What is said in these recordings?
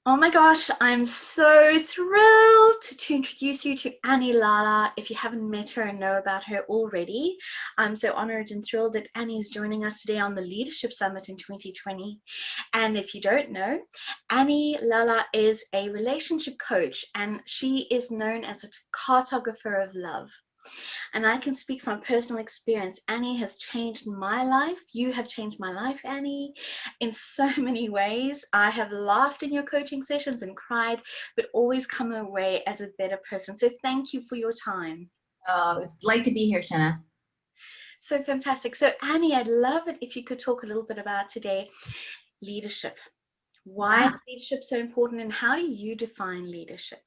Oh my gosh, I'm so thrilled to introduce you to Annie Lalla. If you haven't met her and know about her already, I'm so honored and thrilled that Annie is joining us today on the Leadership Summit in 2020. And if you don't know, Annie Lalla is a relationship coach and she is known as a cartographer of love. And I can speak from personal experience. Annie has changed my life. You have changed my life, Annie, in so many ways. I have laughed in your coaching sessions and cried, but always come away as a better person. So thank you for your time. Oh, it's like to be here, Shona. So fantastic. So Annie, I'd love it if you could talk a little bit about today, leadership. Why is leadership so important and how do you define leadership?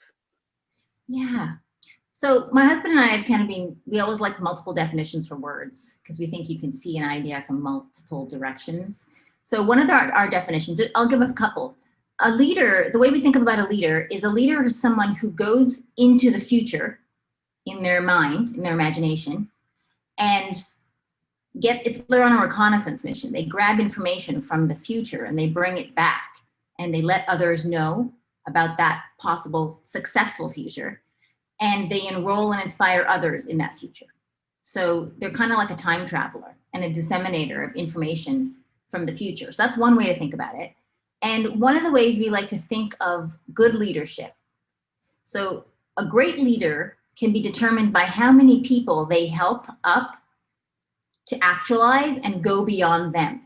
Yeah. So my husband and I have kind of we always like multiple definitions for words because we think you can see an idea from multiple directions. So one of our definitions, I'll give a couple. A leader, the way we think about a leader is someone who goes into the future in their mind, in their imagination, and they're on a reconnaissance mission. They grab information from the future and they bring it back and they let others know about that possible successful future. And they enroll and inspire others in that future. So they're kind of like a time traveler and a disseminator of information from the future. So that's one way to think about it. And one of the ways we like to think of good leadership. So a great leader can be determined by how many people they help up to actualize and go beyond them.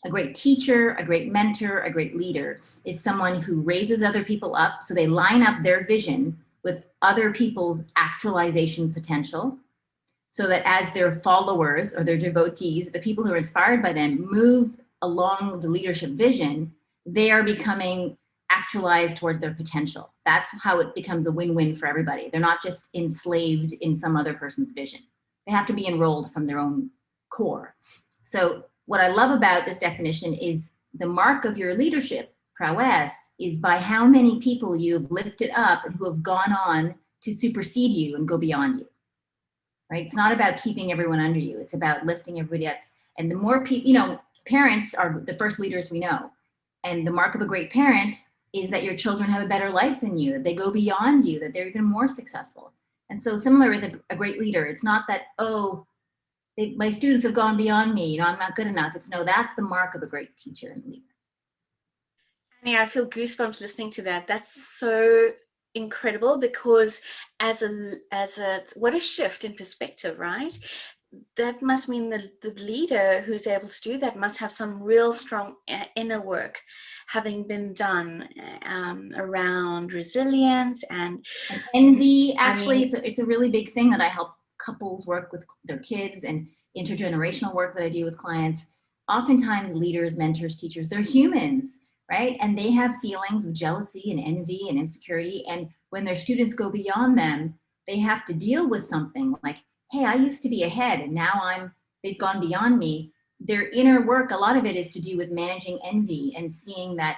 A great teacher, a great mentor, a great leader is someone who raises other people up so they line up their vision with other people's actualization potential, so that as their followers or their devotees, the people who are inspired by them, move along the leadership vision, they are becoming actualized towards their potential. That's how it becomes a win-win for everybody. They're not just enslaved in some other person's vision. They have to be enrolled from their own core. So what I love about this definition is the mark of your leadership prowess is by how many people you've lifted up and who have gone on to supersede you and go beyond you, right? It's not about keeping everyone under you. It's about lifting everybody up. And the more people, parents are the first leaders we know. And the mark of a great parent is that your children have a better life than you, that they go beyond you, that they're even more successful. And so similar with a great leader, it's not that, my students have gone beyond me, I'm not good enough. It's no, that's the mark of a great teacher and leader. Yeah, I feel goosebumps listening to that. That's so incredible because as a what a shift in perspective, right? That must mean the leader who's able to do that must have some real strong inner work having been done around resilience and envy. Actually, it's a really big thing that I help couples work with their kids, and intergenerational work that I do with clients. Oftentimes leaders, mentors, teachers, they're humans, right? And they have feelings of jealousy and envy and insecurity. And when their students go beyond them, they have to deal with something like, hey, I used to be ahead and now they've gone beyond me. Their inner work, a lot of it is to do with managing envy and seeing that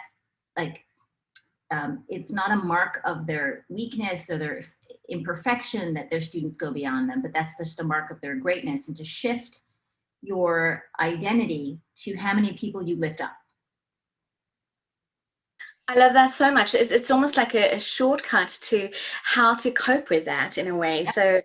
it's not a mark of their weakness or their imperfection that their students go beyond them, but that's just a mark of their greatness. And to shift your identity to how many people you lift up. I love that so much. It's almost like a shortcut to how to cope with that in a way. So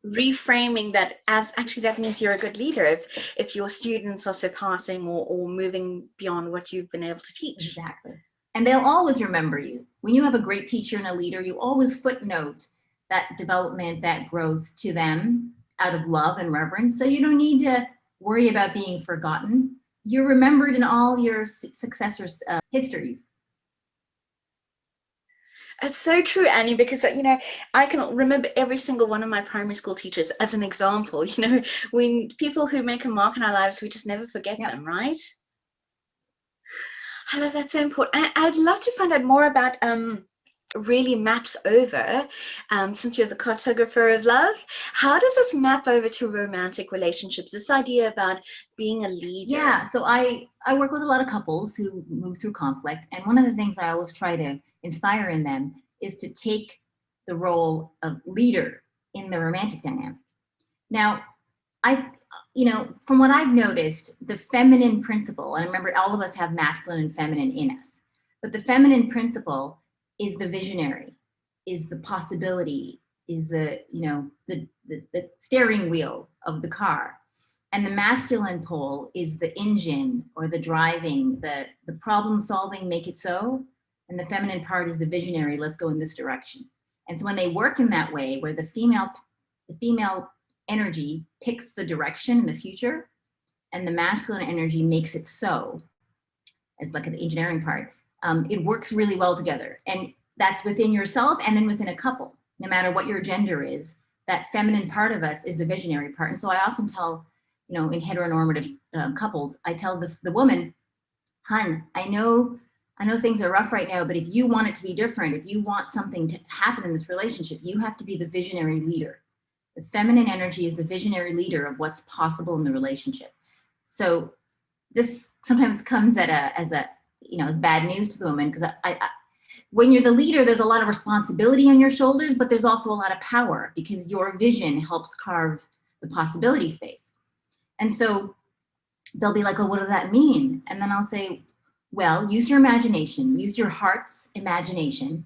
reframing that as actually that means you're a good leader if your students are surpassing or moving beyond what you've been able to teach. Exactly. And they'll always remember you. When you have a great teacher and a leader, you always footnote that development, that growth to them out of love and reverence. So you don't need to worry about being forgotten. You're remembered in all your successors' histories. It's so true, Annie, because I can remember every single one of my primary school teachers as an example. When people who make a mark in our lives, we just never forget them, right? I love that, so important. I'd love to find out more about really maps over, since you're the cartographer of love, how does this map over to romantic relationships, this idea about being a leader? Yeah, so I work with a lot of couples who move through conflict, and one of the things I always try to inspire in them is to take the role of leader in the romantic dynamic. Now, from what I've noticed, the feminine principle, and remember all of us have masculine and feminine in us, But the feminine principle is the visionary, is the possibility, is the, the steering wheel of the car. And the masculine pole is the engine or the driving, the problem solving, make it so. And the feminine part is the visionary, let's go in this direction. And so when they work in that way, where the female energy picks the direction in the future, and the masculine energy makes it so, as like the engineering part, it works really well together. And that's within yourself and then within a couple, no matter what your gender is, that feminine part of us is the visionary part. And so I often tell, in heteronormative couples, I tell the woman, hun, I know things are rough right now, but if you want it to be different, if you want something to happen in this relationship, you have to be the visionary leader. The feminine energy is the visionary leader of what's possible in the relationship. So this sometimes comes as bad news to the woman, because when you're the leader, there's a lot of responsibility on your shoulders, but there's also a lot of power because your vision helps carve the possibility space. And so they'll be like, oh, what does that mean? And then I'll say, well, use your imagination, use your heart's imagination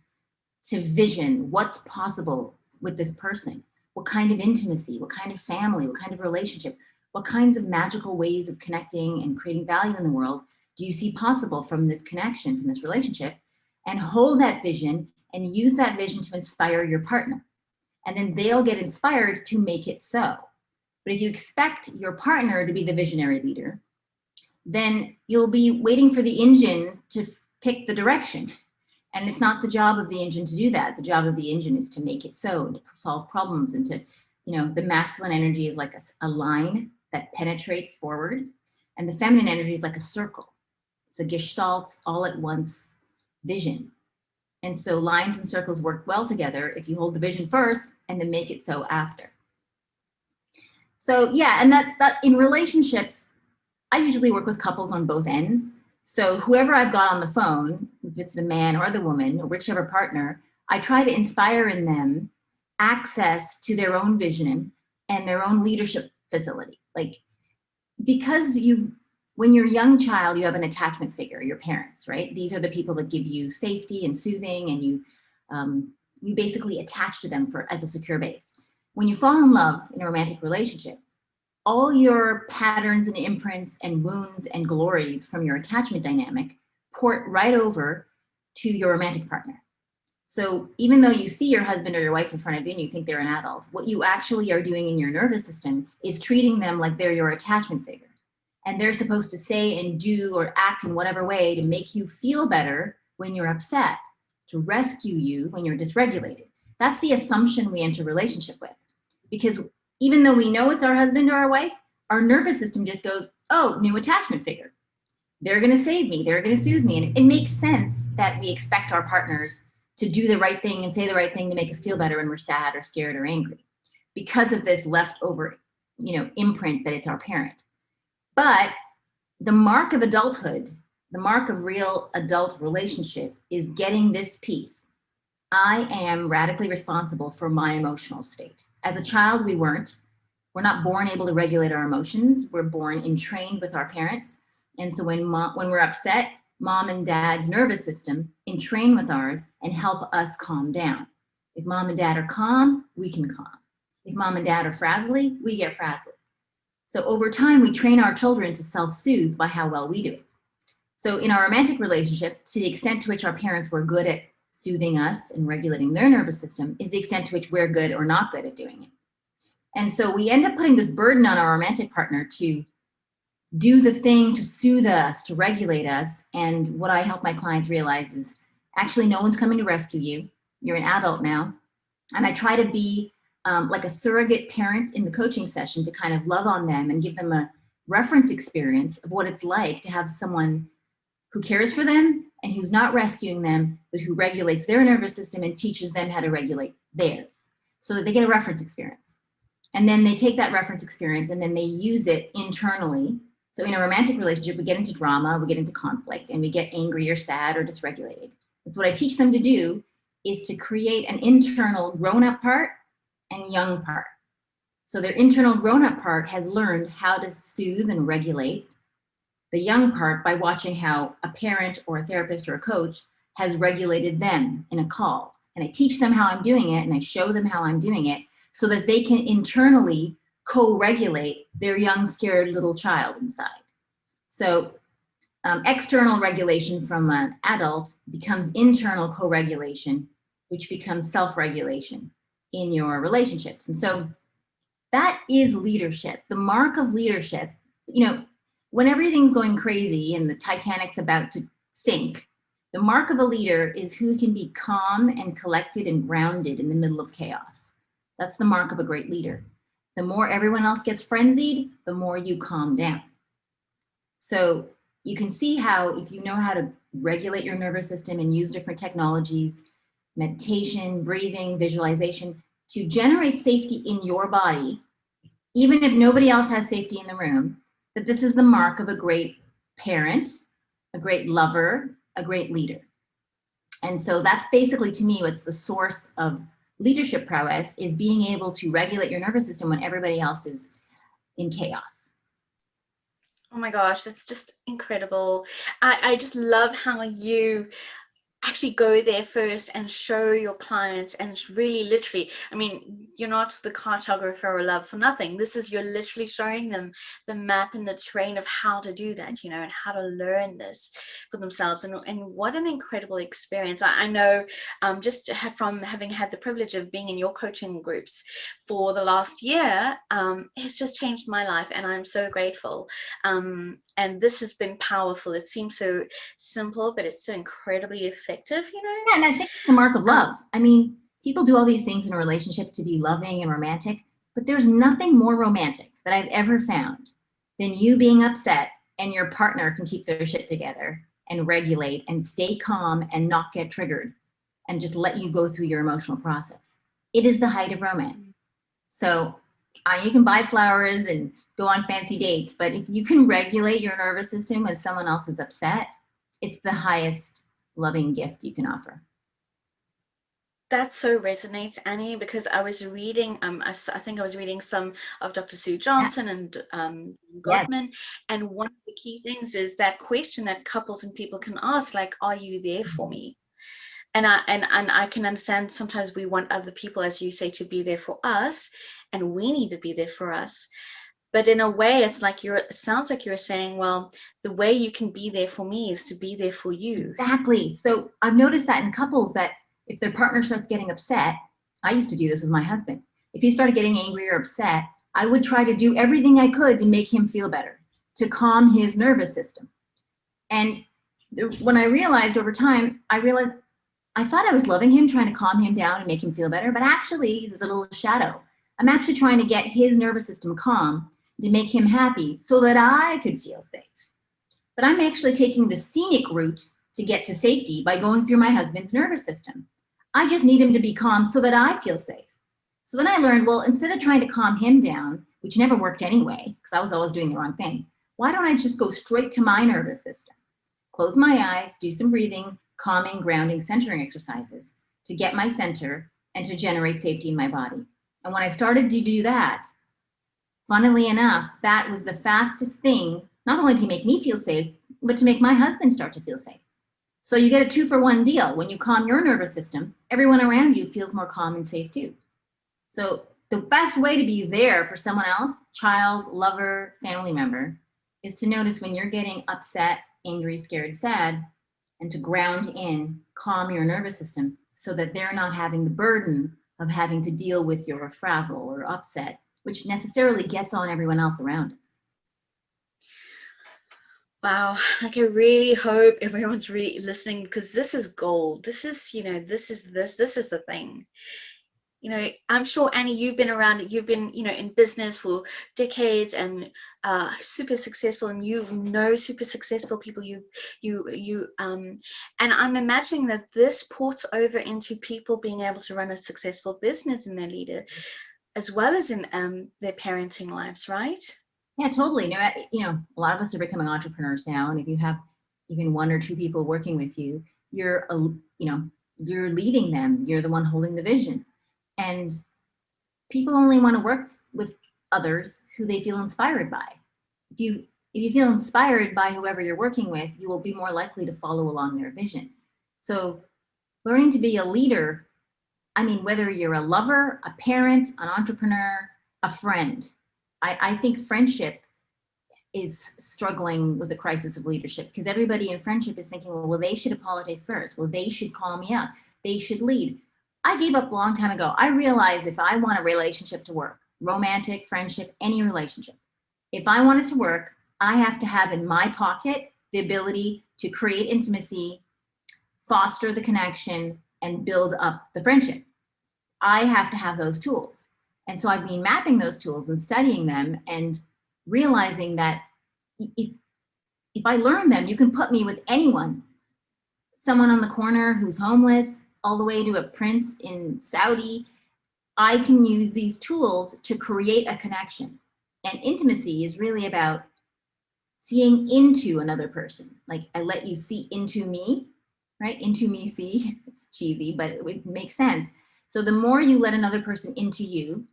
to vision what's possible with this person. What kind of intimacy, what kind of family, what kind of relationship, what kinds of magical ways of connecting and creating value in the world do you see possible from this connection, from this relationship? And hold that vision and use that vision to inspire your partner. And then they'll get inspired to make it so. But if you expect your partner to be the visionary leader, then you'll be waiting for the engine to pick the direction. And it's not the job of the engine to do that. The job of the engine is to make it so, and to solve problems, and to, the masculine energy is like a line that penetrates forward. And the feminine energy is like a circle. It's a gestalt, all at once vision. And so lines and circles work well together if you hold the vision first and then make it so after. So yeah, and that's that. In relationships, I usually work with couples on both ends. So whoever I've got on the phone, if it's the man or the woman or whichever partner, I try to inspire in them access to their own vision and their own leadership facility. Like, because when you're a young child, you have an attachment figure, your parents, right? These are the people that give you safety and soothing, and you basically attach to them as a secure base. When you fall in love in a romantic relationship, all your patterns and imprints and wounds and glories from your attachment dynamic port right over to your romantic partner. So even though you see your husband or your wife in front of you and you think they're an adult, what you actually are doing in your nervous system is treating them like they're your attachment figure. And they're supposed to say and do or act in whatever way to make you feel better when you're upset, to rescue you when you're dysregulated. That's the assumption we enter relationship with. Because even though we know it's our husband or our wife, our nervous system just goes, oh, new attachment figure. They're going to save me. They're going to soothe me. And it makes sense that we expect our partners to do the right thing and say the right thing to make us feel better when we're sad or scared or angry, because of this leftover, imprint that it's our parent. But the mark of adulthood, the mark of real adult relationship, is getting this piece. I am radically responsible for my emotional state. As a child, we weren't. We're not born able to regulate our emotions. We're born entrained with our parents. And so when we're upset, mom and dad's nervous system entrain with ours and help us calm down. If mom and dad are calm, we can calm. If mom and dad are frazzly, we get frazzly. So over time, we train our children to self-soothe by how well we do it. So in our romantic relationship, to the extent to which our parents were good at soothing us and regulating their nervous system is the extent to which we're good or not good at doing it. And so we end up putting this burden on our romantic partner to do the thing to soothe us, to regulate us. And what I help my clients realize is actually no one's coming to rescue you. You're an adult now. And I try to be like a surrogate parent in the coaching session to kind of love on them and give them a reference experience of what it's like to have someone who cares for them and who's not rescuing them, but who regulates their nervous system and teaches them how to regulate theirs, so that they get a reference experience. And then they take that reference experience and then they use it internally. So in a romantic relationship, we get into drama, we get into conflict, and we get angry or sad or dysregulated. And so what I teach them to do is to create an internal grown-up part and young part. So their internal grown-up part has learned how to soothe and regulate the young part by watching how a parent or a therapist or a coach has regulated them in a call. And I teach them how I'm doing it and I show them how I'm doing it so that they can internally co-regulate their young, scared little child inside. So external regulation from an adult becomes internal co-regulation, which becomes self-regulation in your relationships. And so that is leadership. The mark of leadership, when everything's going crazy and the Titanic's about to sink, the mark of a leader is who can be calm and collected and grounded in the middle of chaos. That's the mark of a great leader. The more everyone else gets frenzied, the more you calm down. So you can see how if you know how to regulate your nervous system and use different technologies, meditation, breathing, visualization, to generate safety in your body, even if nobody else has safety in the room, that this is the mark of a great parent, a great lover, a great leader. And so that's basically, to me, what's the source of leadership prowess, is being able to regulate your nervous system when everybody else is in chaos. Oh my gosh, that's just incredible. I just love how you actually go there first and show your clients, and really literally, I mean, you're not the cartographer or love for nothing. This is, you're literally showing them the map and the terrain of how to do that, and how to learn this for themselves. And what an incredible experience. I know, just from having had the privilege of being in your coaching groups for the last year, it's just changed my life, and I'm so grateful. And this has been powerful. It seems so simple, but it's so incredibly effective. Yeah, and I think it's the mark of love. I mean, people do all these things in a relationship to be loving and romantic, but there's nothing more romantic that I've ever found than you being upset and your partner can keep their shit together and regulate and stay calm and not get triggered and just let you go through your emotional process. It is the height of romance. So you can buy flowers and go on fancy dates, but if you can regulate your nervous system when someone else is upset, it's the highest loving gift you can offer. That so resonates, Annie, because I was reading, I think I was reading some of Dr. Sue Johnson and Gottman, and one of the key things is that question that couples and people can ask, like, are you there for me? And I can understand sometimes we want other people, as you say, to be there for us, and we need to be there for us. But in a way, it's like it sounds like you're saying, well, the way you can be there for me is to be there for you. Exactly. So I've noticed that in couples, that if their partner starts getting upset, I used to do this with my husband. If he started getting angry or upset, I would try to do everything I could to make him feel better, to calm his nervous system. And when I realized over time, I thought I was loving him, trying to calm him down and make him feel better, but actually there's a little shadow. I'm actually trying to get his nervous system calm to make him happy so that I could feel safe. But I'm actually taking the scenic route to get to safety by going through my husband's nervous system. I just need him to be calm so that I feel safe. So then I learned, well, instead of trying to calm him down, which never worked anyway, because I was always doing the wrong thing, why don't I just go straight to my nervous system? Close my eyes, do some breathing, calming, grounding, centering exercises to get my center and to generate safety in my body. And when I started to do that, funnily enough, that was the fastest thing, not only to make me feel safe, but to make my husband start to feel safe. So you get a 2-for-1 deal. When you calm your nervous system, everyone around you feels more calm and safe too. So the best way to be there for someone else, child, lover, family member, is to notice when you're getting upset, angry, scared, sad, and to ground in, calm your nervous system so that they're not having the burden of having to deal with your frazzle or upset, which necessarily gets on everyone else around us. Wow, like I really hope everyone's really listening, because this is gold. This is, this is the thing. I'm sure, Annie, you've been around, you've been, in business for decades and super successful, and super successful people. And I'm imagining that this ports over into people being able to run a successful business in their leader, as well as in their parenting lives, right? Yeah, totally. A lot of us are becoming entrepreneurs now, and if you have even 1 or 2 people working with you, you're leading them. You're the one holding the vision, and people only want to work with others who they feel inspired by. If you If you feel inspired by whoever you're working with, you will be more likely to follow along their vision. So learning to be a leader, I mean, whether you're a lover, a parent, an entrepreneur, a friend, I think friendship is struggling with a crisis of leadership, because everybody in friendship is thinking, well, they should apologize first. Well, they should call me up. They should lead. I gave up a long time ago. I realized if I want a relationship to work, romantic, friendship, any relationship, if I want it to work, I have to have in my pocket the ability to create intimacy, foster the connection, and build up the friendship. I have to have those tools. And so I've been mapping those tools and studying them and realizing that if I learn them, you can put me with anyone, someone on the corner who's homeless, all the way to a prince in Saudi. I can use these tools to create a connection. And intimacy is really about seeing into another person. Like, I let you see into me, right? Into me, see. It's cheesy, but it makes sense. So the more you let another person into you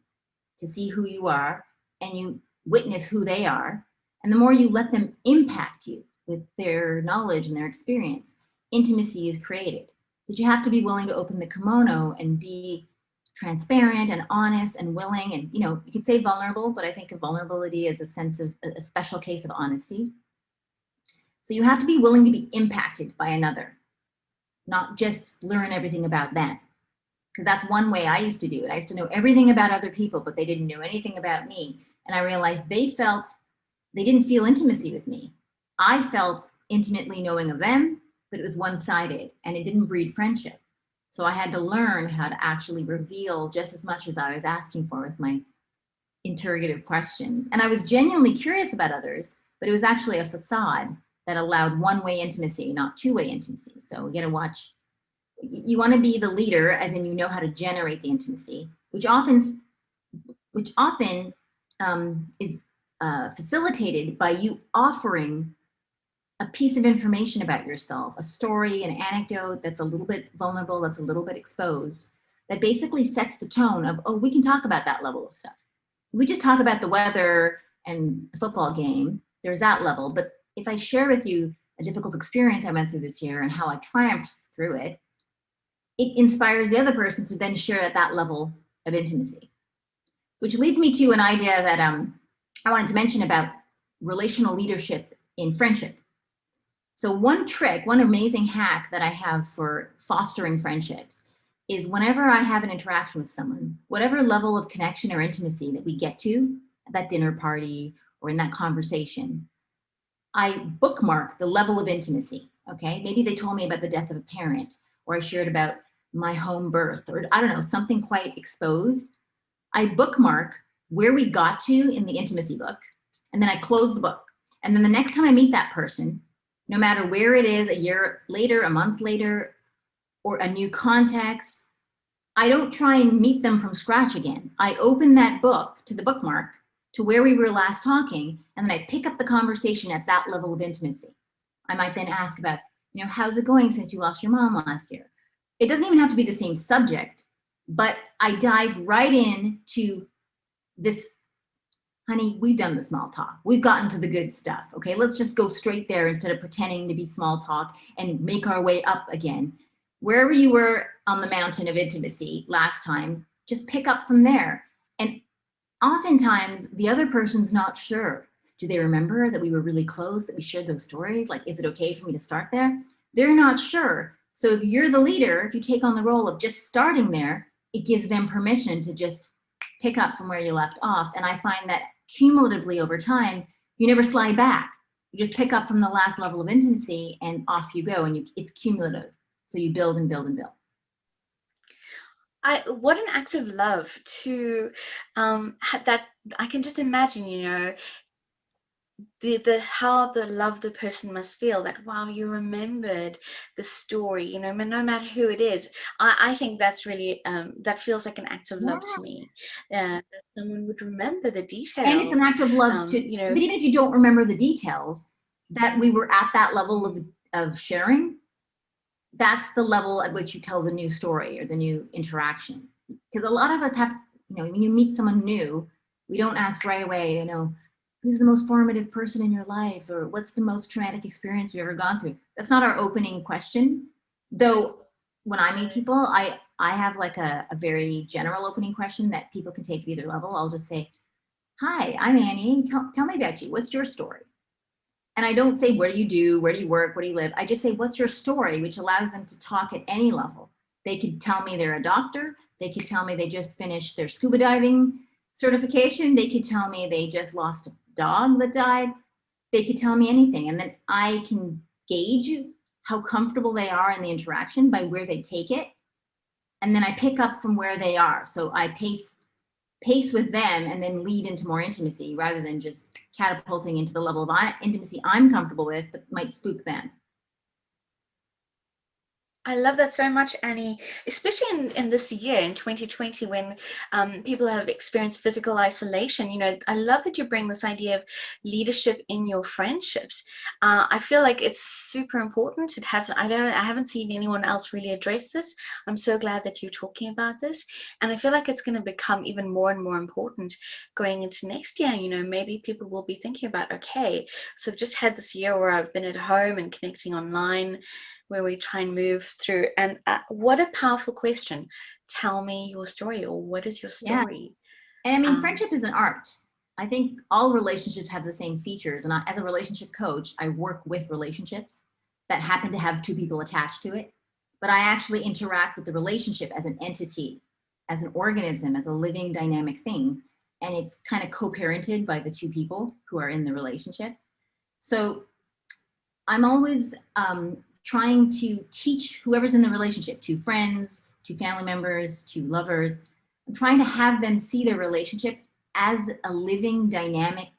to see who you are, and you witness who they are, and the more you let them impact you with their knowledge and their experience, intimacy is created. But you have to be willing to open the kimono and be transparent and honest and willing. And, you know, you could say vulnerable, but I think of vulnerability as a sense of a special case of honesty. So you have to be willing to be impacted by another, not just learn everything about them. Because that's one way I used to do it. I used to know everything about other people, but they didn't know anything about me. And I realized they didn't feel intimacy with me. I felt intimately knowing of them, but it was one-sided and it didn't breed friendship. So I had to learn how to actually reveal just as much as I was asking for with my interrogative questions. And I was genuinely curious about others, but it was actually a facade that allowed one-way intimacy, not two-way intimacy. So you got to watch. You want to be the leader, as in you know how to generate the intimacy, which often is facilitated by you offering a piece of information about yourself, a story, an anecdote that's a little bit vulnerable, that's a little bit exposed, that basically sets the tone of, oh, we can talk about that level of stuff. We just talk about the weather and the football game, there's that level. But if I share with you a difficult experience I went through this year and how I triumphed through it, it inspires the other person to then share at that level of intimacy. Which leads me to an idea that I wanted to mention about relational leadership in friendship. So one trick, one amazing hack that I have for fostering friendships is whenever I have an interaction with someone, whatever level of connection or intimacy that we get to at that dinner party or in that conversation, I bookmark the level of intimacy, okay? Maybe they told me about the death of a parent, or I shared about my home birth, or I don't know, something quite exposed. I bookmark where we got to in the intimacy book, and then I close the book. And then the next time I meet that person, no matter where it is, a year later, a month later, or a new context, I don't try and meet them from scratch again. I open that book to the bookmark to where we were last talking, and then I pick up the conversation at that level of intimacy. I might then ask about, you know, how's it going since you lost your mom last year? It doesn't even have to be the same subject, but I dive right into this. Honey, we've done the small talk. We've gotten to the good stuff. Okay, let's just go straight there instead of pretending to be small talk and make our way up again. Wherever you were on the mountain of intimacy last time, just pick up from there. And oftentimes the other person's not sure. Do they remember that we were really close, that we shared those stories? Like, is it okay for me to start there? They're not sure. So if you're the leader, if you take on the role of just starting there, it gives them permission to just pick up from where you left off. And I find that cumulatively over time, you never slide back. You just pick up from the last level of intimacy and off you go, and it's cumulative. So you build and build and build. What an act of love to that. I can just imagine, you know, how the love the person must feel, that wow, you remembered the story, you know, no matter who it is. I think that's really that feels like an act of love to me, that someone would remember the And it's an details, act of love to, you know. but even if you don't remember the details, that we were at that level of sharing, that's the level at which you tell the new story or the new interaction. Because a lot of us have, you know, when you meet someone new, we don't ask right away, you know, who's the most formative person in your life, or what's the most traumatic experience you've ever gone through. That's not our opening question. Though when I meet people, I have like a very general opening question that people can take at either level. I'll just say, hi, I'm Annie. Tell me about you. What's your story? And I don't say, what do you do? Where do you work? Where do you live? I just say, what's your story? Which allows them to talk at any level. They could tell me they're a doctor. They could tell me they just finished their scuba diving certification. They could tell me they just lost a dog that died. They could tell me anything. And then I can gauge how comfortable they are in the interaction by where they take it. And then I pick up from where they are. So I pace with them and then lead into more intimacy rather than just catapulting into the level of intimacy I'm comfortable with, but might spook them. I love that so much, Annie, especially in this year, in 2020, when people have experienced physical isolation. You know, I love that you bring this idea of leadership in your friendships. I feel like it's super important. I haven't seen anyone else really address this. I'm so glad that you're talking about this. And I feel like it's going to become even more and more important going into next year. You know, maybe people will be thinking about, okay, so I've just had this year where I've been at home and connecting online, where we try and move through. And what a powerful question. Tell me your story, or what is your story? Yeah. And I mean, friendship is an art. I think all relationships have the same features. And as a relationship coach, I work with relationships that happen to have two people attached to it. But I actually interact with the relationship as an entity, as an organism, as a living dynamic thing. And it's kind of co-parented by the two people who are in the relationship. So I'm always trying to teach whoever's in the relationship, to friends, to family members, to lovers. I'm trying to have them see their relationship as a living, dynamic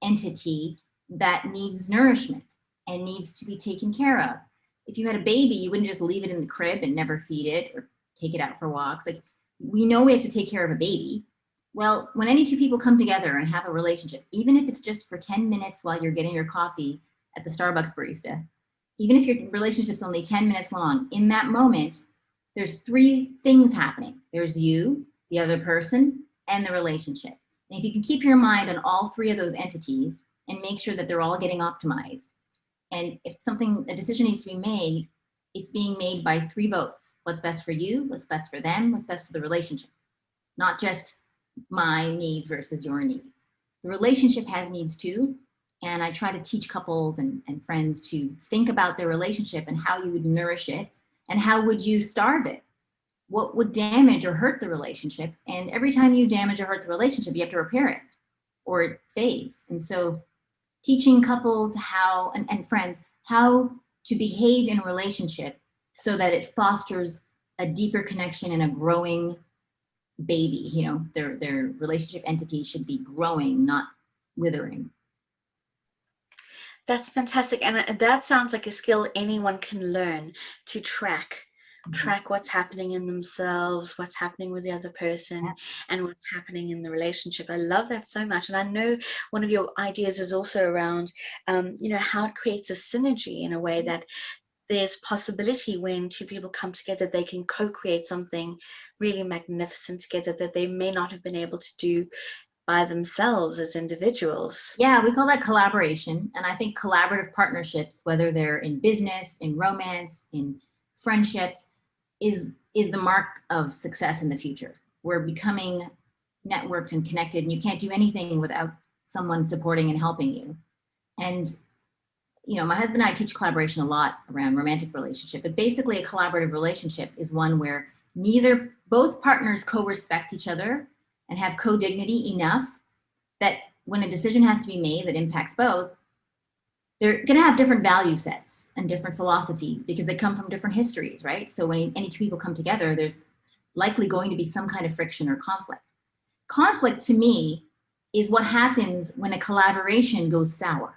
entity that needs nourishment and needs to be taken care of. If you had a baby, you wouldn't just leave it in the crib and never feed it or take it out for walks. Like, we know we have to take care of a baby. Well, when any two people come together and have a relationship, even if it's just for 10 minutes while you're getting your coffee at the Starbucks barista, even if your relationship's only 10 minutes long, in that moment, there's three things happening. There's you, the other person, and the relationship. And if you can keep your mind on all three of those entities and make sure that they're all getting optimized, and if a decision needs to be made, it's being made by three votes. What's best for you, what's best for them, what's best for the relationship. Not just my needs versus your needs. The relationship has needs too. And I try to teach couples and friends to think about their relationship and how you would nourish it and how would you starve it. What would damage or hurt the relationship? And every time you damage or hurt the relationship, you have to repair it or it fades. And so teaching couples how, and friends, how to behave in a relationship so that it fosters a deeper connection and a growing baby. You know, their relationship entity should be growing, not withering. That's fantastic. And that sounds like a skill anyone can learn, to track what's happening in themselves, what's happening with the other person, and what's happening in the relationship. I love that so much. And I know one of your ideas is also around, you know, how it creates a synergy in a way that there's possibility when two people come together, they can co-create something really magnificent together that they may not have been able to do by themselves as individuals. Yeah, we call that collaboration. And I think collaborative partnerships, whether they're in business, in romance, in friendships, is the mark of success in the future. We're becoming networked and connected, and you can't do anything without someone supporting and helping you. And, you know, my husband and I teach collaboration a lot around romantic relationship, but basically a collaborative relationship is one where both partners co-respect each other and have co-dignity enough that when a decision has to be made that impacts both, they're going to have different value sets and different philosophies because they come from different histories, right? So when any two people come together, there's likely going to be some kind of friction or conflict. Conflict, to me, is what happens when a collaboration goes sour.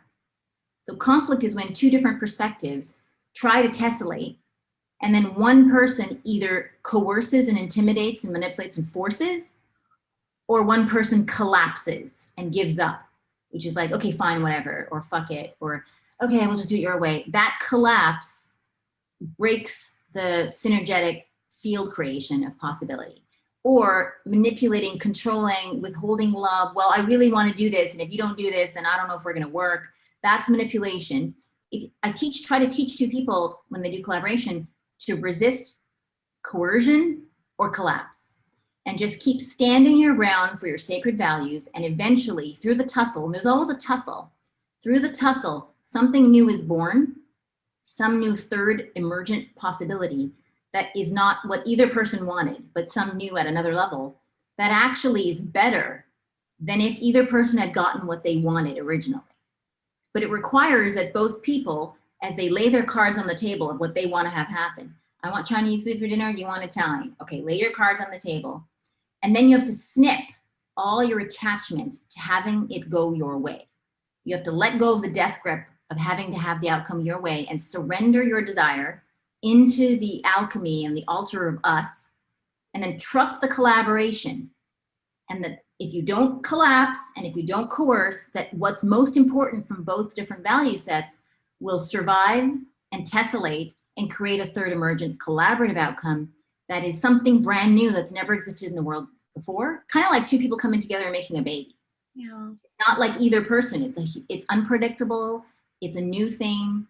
So conflict is when two different perspectives try to tessellate, and then one person either coerces and intimidates and manipulates and forces, or one person collapses and gives up, which is like, okay, fine, whatever, or fuck it, or okay, we'll just do it your way. That collapse breaks the synergetic field creation of possibility. or manipulating, controlling, withholding love. Well, I really want to do this, and if you don't do this, then I don't know if we're going to work. That's manipulation. If I try to teach two people when they do collaboration to resist coercion or collapse, and just keep standing your ground for your sacred values. And eventually, through the tussle, and there's always a tussle, through the tussle, something new is born, some new third emergent possibility that is not what either person wanted, but some new at another level that actually is better than if either person had gotten what they wanted originally. But it requires that both people, as they lay their cards on the table of what they want to have happen. I want Chinese food for dinner, you want Italian. Okay, lay your cards on the table. And then you have to snip all your attachment to having it go your way. You have to let go of the death grip of having to have the outcome your way and surrender your desire into the alchemy and the altar of us, and then trust the collaboration. And that if you don't collapse and if you don't coerce, that what's most important from both different value sets will survive and tessellate and create a third emergent collaborative outcome that is something brand new that's never existed in the world before. Kind of like two people coming together and making a baby. Yeah. It's not like either person. It's unpredictable. It's a new thing.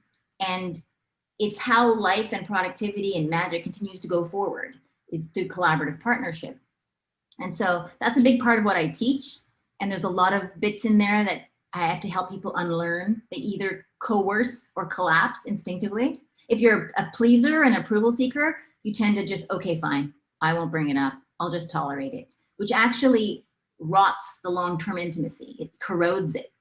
And it's how life and productivity and magic continues to go forward, is through collaborative partnership. And so that's a big part of what I teach. And there's a lot of bits in there that I have to help people unlearn. They either coerce or collapse instinctively. If you're a pleaser and approval seeker, you tend to just, okay, fine, I won't bring it up. I'll just tolerate it, which actually rots the long-term intimacy. It corrodes it.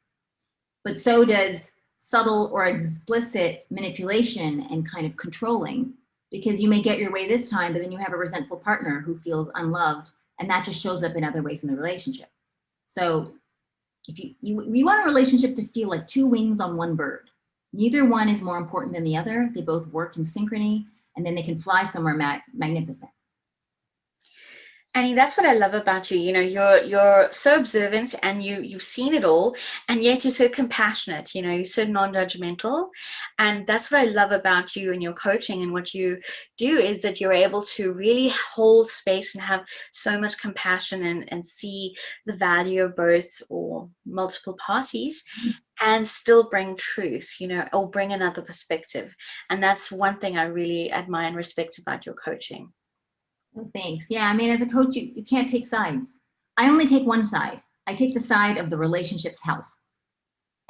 But so does subtle or explicit manipulation and kind of controlling, because you may get your way this time, but then you have a resentful partner who feels unloved, and that just shows up in other ways in the relationship. So if you want a relationship to feel like two wings on one bird. Neither one is more important than the other. They both work in synchrony, and then they can fly somewhere magnificent. Annie, that's what I love about you. You know, you're so observant, and you've seen it all, and yet you're so compassionate. You know, you're so non-judgmental, and that's what I love about you and your coaching. And what you do is that you're able to really hold space and have so much compassion and see the value of both or multiple parties, and still bring truth, you know, or bring another perspective. And that's one thing I really admire and respect about your coaching. Oh, thanks. Yeah, I mean, as a coach, you can't take sides. I only take one side. I take the side of the relationship's health.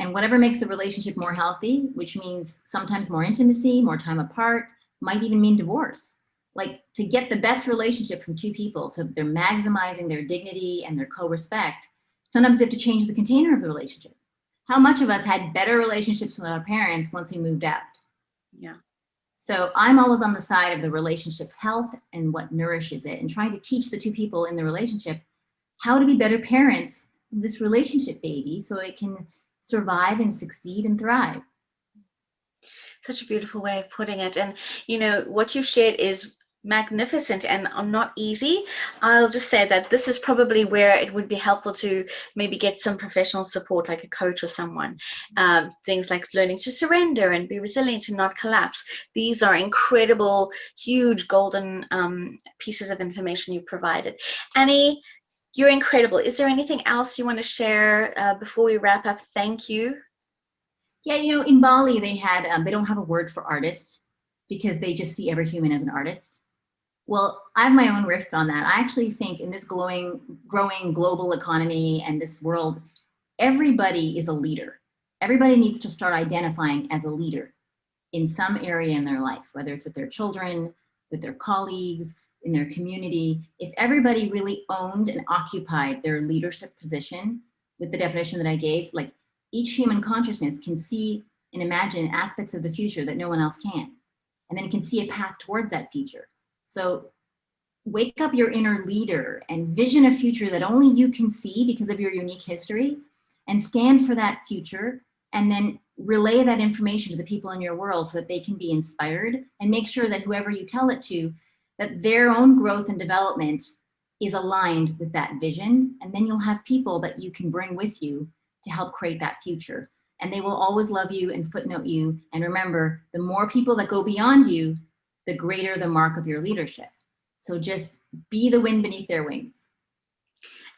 And whatever makes the relationship more healthy, which means sometimes more intimacy, more time apart, might even mean divorce. Like, to get the best relationship from two people so that they're maximizing their dignity and their co-respect, sometimes we have to change the container of the relationship. How much of us had better relationships with our parents once we moved out? Yeah. So I'm always on the side of the relationship's health and what nourishes it, and trying to teach the two people in the relationship how to be better parents of this relationship baby so it can survive and succeed and thrive. Such a beautiful way of putting it. And, you know, what you've shared is magnificent and not easy. I'll just say that this is probably where it would be helpful to maybe get some professional support, like a coach or someone. Things like learning to surrender and be resilient and not collapse. These are incredible, huge golden pieces of information you provided. Annie, you're incredible. Is there anything else you want to share before we wrap up? Thank you. Yeah, you know, in Bali, they don't have a word for artist because they just see every human as an artist. Well, I have my own riff on that. I actually think in this growing global economy and this world, everybody is a leader. Everybody needs to start identifying as a leader in some area in their life, whether it's with their children, with their colleagues, in their community. If everybody really owned and occupied their leadership position with the definition that I gave, like, each human consciousness can see and imagine aspects of the future that no one else can. And then it can see a path towards that future. So wake up your inner leader and vision a future that only you can see because of your unique history, and stand for that future, and then relay that information to the people in your world so that they can be inspired, and make sure that whoever you tell it to, that their own growth and development is aligned with that vision. And then you'll have people that you can bring with you to help create that future. And they will always love you and footnote you. And remember, the more people that go beyond you, the greater the mark of your leadership. So just be the wind beneath their wings.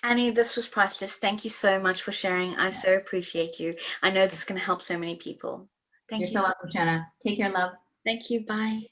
Annie, this was priceless. Thank you so much for sharing. I so appreciate you. I know this is going to help so many people. You're Thank you. so welcome, Shona. Take care, love. Thank you. Bye.